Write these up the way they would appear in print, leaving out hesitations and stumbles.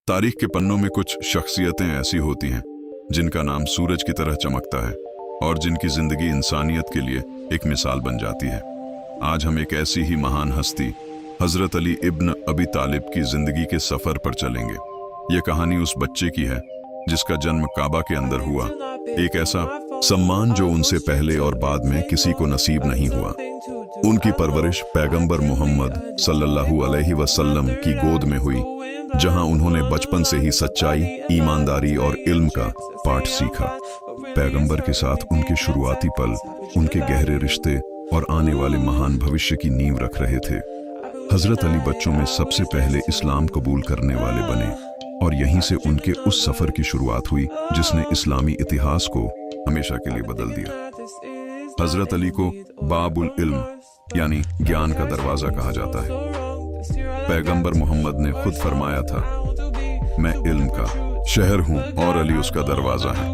तारीख के पन्नों में कुछ शख्सियतें ऐसी होती हैं जिनका नाम सूरज की तरह चमकता है और जिनकी जिंदगी इंसानियत के लिए एक मिसाल बन जाती है। आज हम एक ऐसी ही महान हस्ती हजरत अली इब्न अबी तालिब की जिंदगी के सफर पर चलेंगे। ये कहानी उस बच्चे की है जिसका जन्म काबा के अंदर हुआ, एक ऐसा सम्मान जो उनसे पहले और बाद में किसी को नसीब नहीं हुआ। उनकी परवरिश पैगंबर मोहम्मद सल्लल्लाहु अलैहि वसल्लम की गोद में हुई, जहां उन्होंने बचपन से ही सच्चाई, ईमानदारी और इल्म का पाठ सीखा। पैगंबर के साथ उनके शुरुआती पल उनके गहरे रिश्ते और आने वाले महान भविष्य की नींव रख रहे थे। हजरत अली बच्चों में सबसे पहले इस्लाम कबूल करने वाले बने और यहीं से उनके उस सफर की शुरुआत हुई जिसने इस्लामी इतिहास को हमेशा के लिए बदल दिया। हजरत अली को बाबुल इल्म यानी ज्ञान का दरवाजा कहा जाता है। पैगंबर मोहम्मद ने खुद फरमाया था, मैं इल्म का शहर हूं और अली उसका दरवाजा है।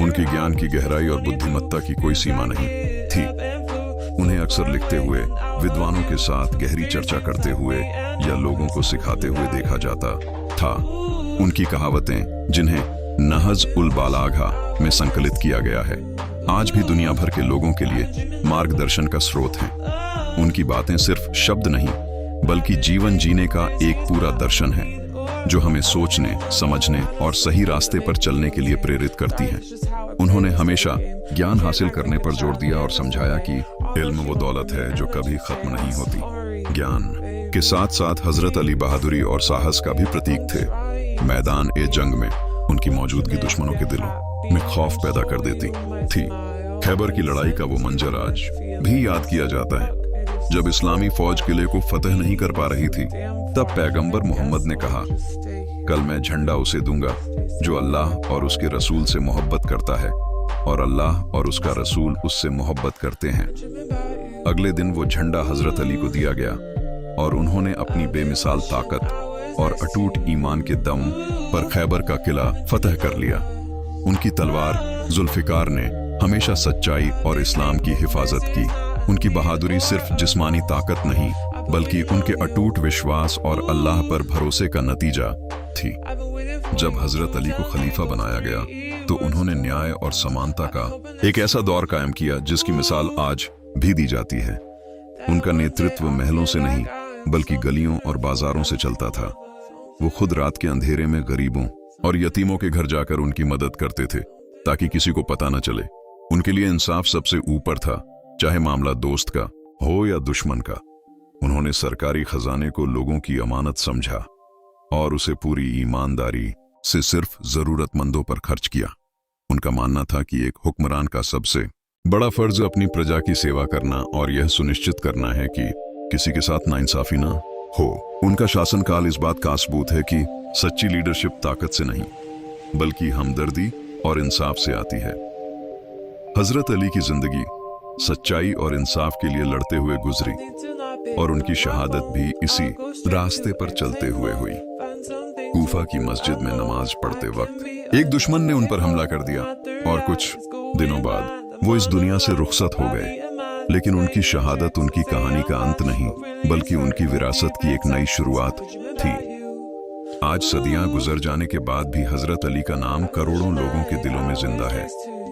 उनकी ज्ञान की गहराई और बुद्धिमत्ता की कोई सीमा नहीं थी। उन्हें अक्सर लिखते हुए, विद्वानों के साथ गहरी चर्चा करते हुए या लोगों को सिखाते हुए देखा जाता था। उनकी कहावतें, जिन्हें नहज उल बालागा में संकलित किया गया है, आज भी दुनिया भर के लोगों के लिए मार्गदर्शन का स्रोत हैं। उनकी बातें सिर्फ शब्द नहीं बल्कि जीवन जीने का एक पूरा दर्शन है जो हमें सोचने, समझने और सही रास्ते पर चलने के लिए प्रेरित करती हैं। उन्होंने हमेशा ज्ञान हासिल करने पर जोर दिया और समझाया कि इल्म वो दौलत है जो कभी खत्म नहीं होती। ज्ञान के साथ साथ हजरत अली बहादुरी और साहस का भी प्रतीक थे। मैदान ए जंग में उनकी मौजूदगी दुश्मनों के दिलों में खौफ पैदा कर देती थी। खैबर की लड़ाई का वो मंजर आज भी याद किया जाता है। जब इस्लामी फौज किले को फतह नहीं कर पा रही थी, तब पैगंबर मोहम्मद ने कहा, कल मैं झंडा उसे दूंगा जो अल्लाह और उसके रसूल से मोहब्बत करता है और अल्लाह और उसका रसूल उससे मोहब्बत करते हैं। अगले दिन वो झंडा हजरत अली को दिया गया और उन्होंने अपनी बेमिसाल ताकत और अटूट ईमान के दम पर खैबर का किला फतह कर लिया। उनकी तलवार जुल्फिकार ने हमेशा सच्चाई और इस्लाम की हिफाजत की। उनकी बहादुरी सिर्फ जिस्मानी ताकत नहीं बल्कि उनके अटूट विश्वास और अल्लाह पर भरोसे का नतीजा थी। जब हजरत अली को खलीफा बनाया गया तो उन्होंने न्याय और समानता का एक ऐसा दौर कायम किया जिसकी मिसाल आज भी दी जाती है। उनका नेतृत्व महलों से नहीं बल्कि गलियों और बाजारों से चलता था। वो खुद रात के अंधेरे में गरीबों और यतीमों के घर जाकर उनकी मदद करते थे ताकि किसी को पता न चले। उनके लिए इंसाफ सबसे ऊपर था, चाहे मामला दोस्त का हो या दुश्मन का। उन्होंने सरकारी खजाने को लोगों की अमानत समझा और उसे पूरी ईमानदारी से सिर्फ जरूरतमंदों पर खर्च किया। उनका मानना था कि एक हुक्मरान का सबसे बड़ा फर्ज अपनी प्रजा की सेवा करना और यह सुनिश्चित करना है कि किसी के साथ नाइंसाफी ना हो। उनका शासनकाल इस बात का सबूत है कि सच्ची लीडरशिप ताकत से नहीं बल्कि हमदर्दी और इंसाफ से आती है। हजरत अली की जिंदगी सच्चाई और इंसाफ के लिए लड़ते हुए गुजरी और उनकी शहादत भी इसी रास्ते पर चलते हुए हुई। कूफा की मस्जिद में नमाज पढ़ते वक्त एक दुश्मन ने उन पर हमला कर दिया और कुछ दिनों बाद वो इस दुनिया से रुखसत हो गए। लेकिन उनकी शहादत उनकी कहानी का अंत नहीं बल्कि उनकी विरासत की एक नई शुरुआत थी। आज सदियां गुजर जाने के बाद भी हजरत अली का नाम करोड़ों लोगों के दिलों में जिंदा है।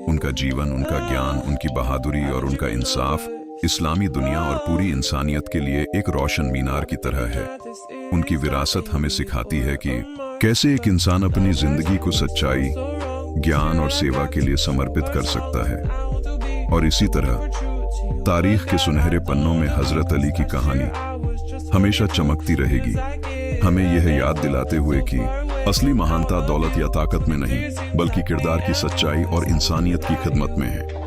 उनका जीवन, उनका ज्ञान, उनकी बहादुरी और उनका इंसाफ इस्लामी दुनिया और पूरी इंसानियत के लिए एक रोशन मीनार की तरह है। उनकी विरासत हमें सिखाती है कि कैसे एक इंसान अपनी जिंदगी को सच्चाई, ज्ञान और सेवा के लिए समर्पित कर सकता है। और इसी तरह तारीख के सुनहरे पन्नों में हजरत अली की कहानी हमेशा चमकती रहेगी, हमें यह याद दिलाते हुए कि असली महानता दौलत या ताकत में नहीं बल्कि किरदार की सच्चाई और इंसानियत की खिदमत में है।